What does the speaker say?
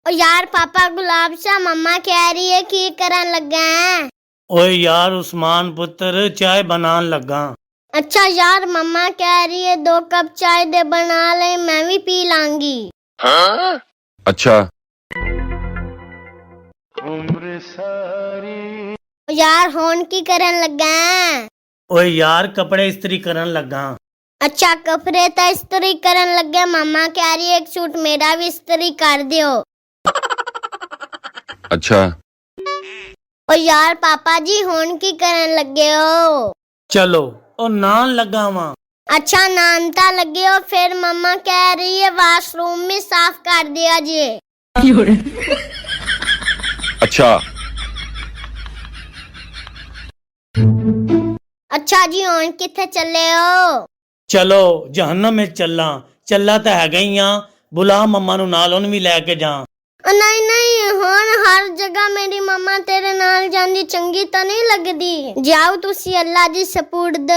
ओ यार पापा गुलाब शाह मम्मा कह रही है की करन लगा है। ओए यार उस्मान पुत्र चाय बनान लगा। अच्छा यार मम्मा कह रही है 2 कप चाय दे बना ले मैं भी पी लांगी। हाँ? अच्छा। यार होन की करन लगा है। ओए यार कपड़े इस्त्री करन लगा। अच्छा कपड़े तो इस्त्री करन लगे मम्मा कह रही है एक सूट मेरा भी इस्त्री कर दियो। अच्छा। ओ यार पापा जी होन की करन लगे हो। चलो ओ नान लगा वहां। अच्छा नानता लगे हो फिर मम्मा कह रही है वॉशरूम में साफ कर दिया जी। अच्छा। अच्छा जी होन किथे चले हो। चलो जहन्नम में चला चला तो है गई हाँ बुला मम्मा नु नाल उन भी लेके जा। नहीं नहीं होन हर जगह मेरी मम्मा तेरे नाल जांदी चंगी तो नहीं लगदी जाओ तुसी अल्लाह दी सपुर्द।